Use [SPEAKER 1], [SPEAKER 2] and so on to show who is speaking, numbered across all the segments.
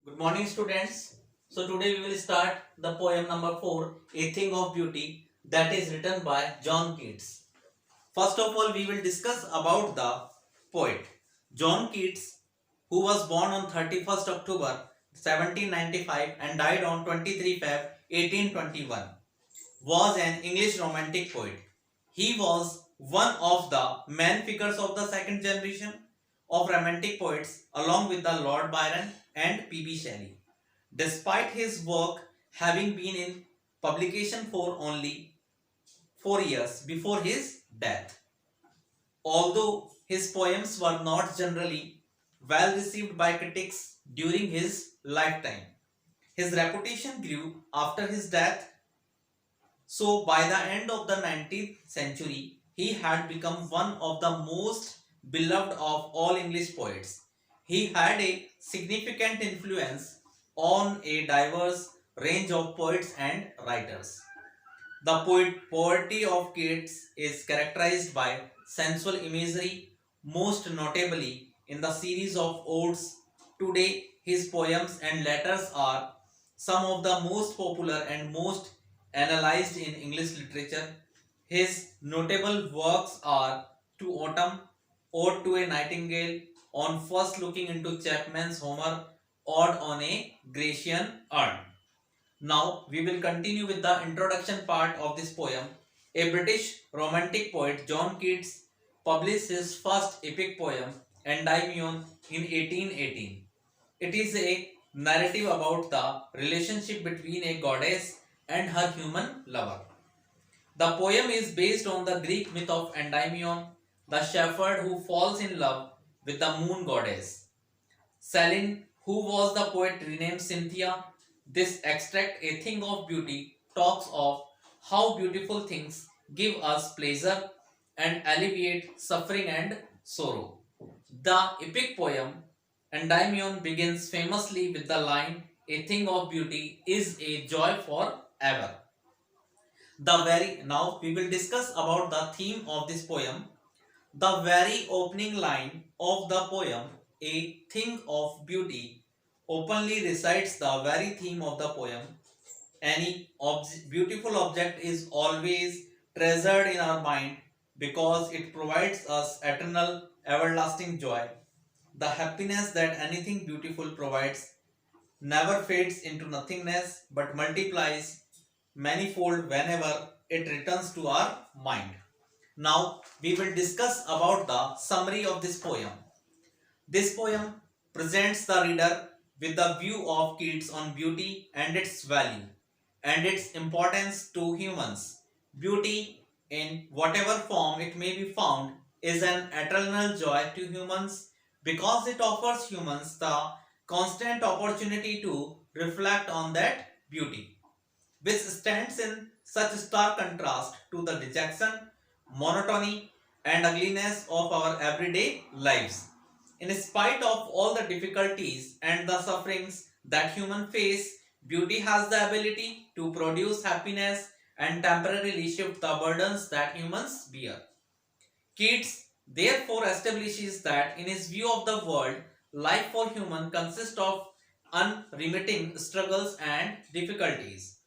[SPEAKER 1] Good morning, students. So today we will start the poem number 4, A Thing of Beauty, that is written by John Keats. First of all, we will discuss about the poet John Keats, who was born on 31st October 1795 and died on 23 Feb 1821, was an English romantic poet. He was one of the main figures of the second generation of romantic poets along with the Lord Byron and P.B. Shelley. Despite his work having been in publication for only 4 years before his death, although his poems were not generally well received by critics during his lifetime, his reputation grew after his death. So, by the end of the 19th century, he had become one of the most beloved of all English poets. He had a significant influence on a diverse range of poets and writers. The poetry of Keats is characterized by sensual imagery, most notably in the series of odes. Today, his poems and letters are some of the most popular and most analyzed in English literature. His notable works are To Autumn, Ode to a Nightingale, On First Looking into Chapman's Homer, Ode on a Grecian Urn. Now we will continue with the introduction part of this poem. A British romantic poet, John Keats, published his first epic poem, Endymion, in 1818. It is a narrative about the relationship between a goddess and her human lover. The poem is based on the Greek myth of Endymion, the shepherd who falls in love with the moon goddess. Selene, who was the poet renamed Cynthia, this extract, A Thing of Beauty, talks of how beautiful things give us pleasure and alleviate suffering and sorrow. The epic poem Endymion begins famously with the line, A thing of beauty is a joy for ever. Now we will discuss about the theme of this poem. The very opening line of the poem, A Thing of Beauty, openly recites the very theme of the poem. Any beautiful object is always treasured in our mind because it provides us eternal, everlasting joy. The happiness that anything beautiful provides never fades into nothingness but multiplies manifold whenever it returns to our mind. Now we will discuss about the summary of this poem. This poem presents the reader with the view of Keats on beauty and its value and its importance to humans. Beauty, in whatever form it may be found, is an eternal joy to humans because it offers humans the constant opportunity to reflect on that beauty, which stands in such stark contrast to the dejection, monotony, and ugliness of our everyday lives. In spite of all the difficulties and the sufferings that humans face, beauty has the ability to produce happiness and temporarily shift the burdens that humans bear. Keats therefore establishes that in his view of the world, life for human consists of unremitting struggles and difficulties.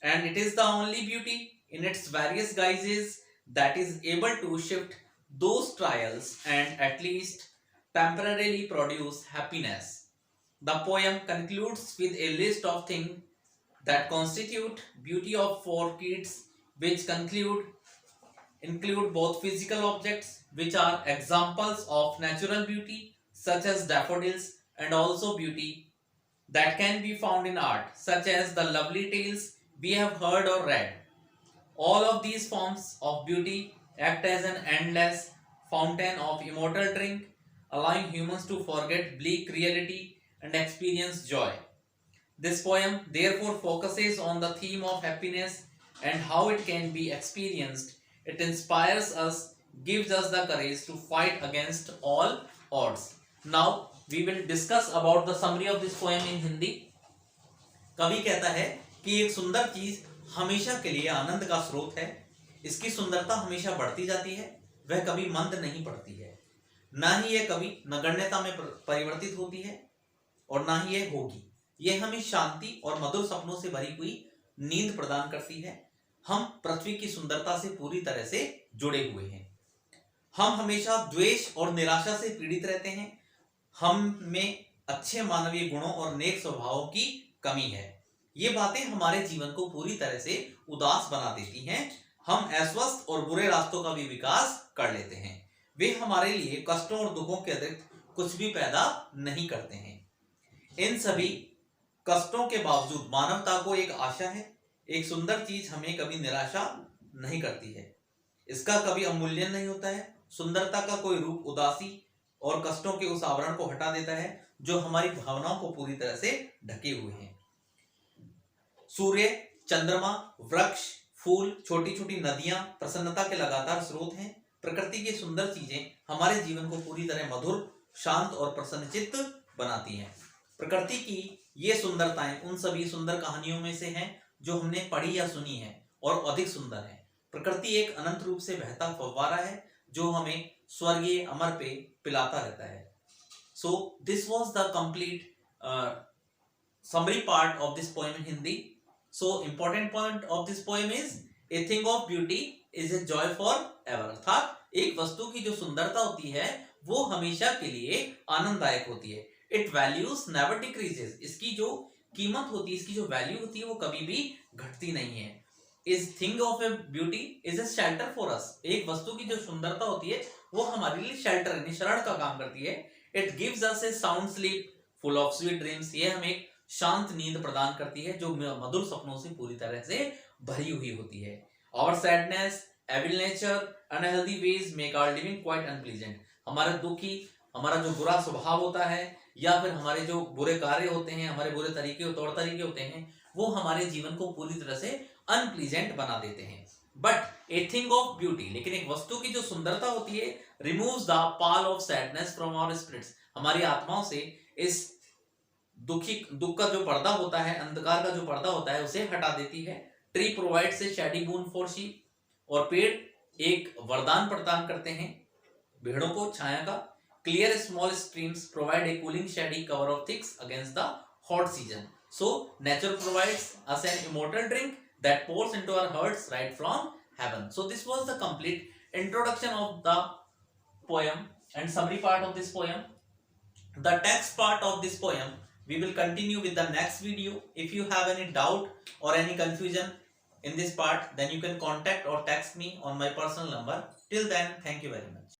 [SPEAKER 1] And it is the only beauty in its various guises that is able to shift those trials and at least temporarily produce happiness. The poem concludes with a list of things that constitute beauty of four Keats, which include both physical objects, which are examples of natural beauty, such as daffodils, and also beauty that can be found in art, such as the lovely tales we have heard or read. All of these forms of beauty act as an endless fountain of immortal drink, allowing humans to forget bleak reality and experience joy. This poem therefore focuses on the theme of happiness and how it can be experienced. It inspires us, gives us the courage to fight against all odds. Now we will discuss about the summary of this poem in Hindi. कवि कहता है कि एक सुंदर चीज हमेशा के लिए आनंद का स्रोत है। इसकी सुंदरता हमेशा बढ़ती जाती है, वह कभी मंद नहीं पड़ती है। ना ही यह कभी नगण्यता में परिवर्तित होती है और ना ही यह होगी। ये हमें शांति और मधुर सपनों से भरी हुई नींद प्रदान करती है। हम पृथ्वी की सुंदरता से पूरी तरह से जुड़े हुए हैं। हम हमेशा द्वेष और निराशा से पीड़ित रहते हैं। हम में अच्छे मानवीय गुणों और नेक स्वभावों की कमी है। ये बातें हमारे जीवन को पूरी तरह से उदास बना देती हैं। हम अस्वस्थ और बुरे रास्तों का भी विकास कर लेते हैं। वे हमारे लिए कष्टों और दुखों के अतिरिक्त कुछ भी पैदा नहीं करते हैं। इन सभी कष्टों के बावजूद मानवता को एक आशा है। एक सुंदर चीज हमें कभी निराशा नहीं करती है। इसका कभी अवमूल्यन नहीं होता है। सुंदरता का कोई रूप उदासी और कष्टों के उस आवरण को हटा देता है जो हमारी भावनाओं को पूरी तरह से ढके हुए हैं। सूर्य, चंद्रमा, वृक्ष, फूल, छोटी छोटी नदियां प्रसन्नता के लगातार स्रोत हैं। प्रकृति की सुंदर चीजें हमारे जीवन को पूरी तरह मधुर, शांत और प्रसन्नचित्त बनाती हैं। प्रकृति की ये सुंदरताएं उन सभी सुंदर कहानियों में से हैं जो हमने पढ़ी या सुनी है और अधिक सुंदर है। प्रकृति एक अनंत रूप से बहता फव्वारा है जो हमें स्वर्गीय अमर पे पिलाता रहता है। So this was the complete summary part of this poem in Hindi. So important point of this poem is a thing of beauty is a joy for ever. अर्थात एक वस्तु की जो सुंदरता होती है वो हमेशा के लिए आनंददायक होती है। It values never decreases. इसकी जो कीमत होती है, इसकी जो वैल्यू होती है वो कभी भी घटती नहीं है। Is thing of a beauty is a shelter for us. एक वस्तु की जो सुंदरता होती है वो हमारे लिए शेल्टर यानी शरण का काम करती है। It gives us a sound sleep full of sweet dreams. ये हमें शांत नींद प्रदान करती है जो मधुर सपनों से पूरी तरह से भरी हुई होती है। Our sadness, evil nature, unhealthy ways make our living quite unpleasant. हमारा दुखी, हमारा जो बुरा स्वभाव होता है या फिर हमारे जो बुरे कार्य होते हैं, हमारे बुरे तरीके तौर तरीके होते हैं, वो हमारे जीवन को पूरी तरह से अनप्लीजेंट बना देते हैं। But a thing of beauty, लेकिन एक वस्तु की जो सुंदरता होती है, removes the pall of sadness from our spirits, हमारी आत्माओं से इस दुख का जो पर्दा होता है, अंधकार का जो पर्दा होता है, उसे हटा देती है। Tree provides a Shady boon for sheep, और पेड़ एक वरदान प्रदान करते हैं भेड़ों को छाया का। Clear small streams provide a cooling shady cover of thicks against the hot season. So nature provides us an immortal drink that pours into our hearts right from heaven. So this was the complete introduction of the poem and summary part of this poem. The text part of this poem we will continue with the next video. If you have any doubt or any confusion in this part, then you can contact or text me on my personal number. Till then, thank you very much.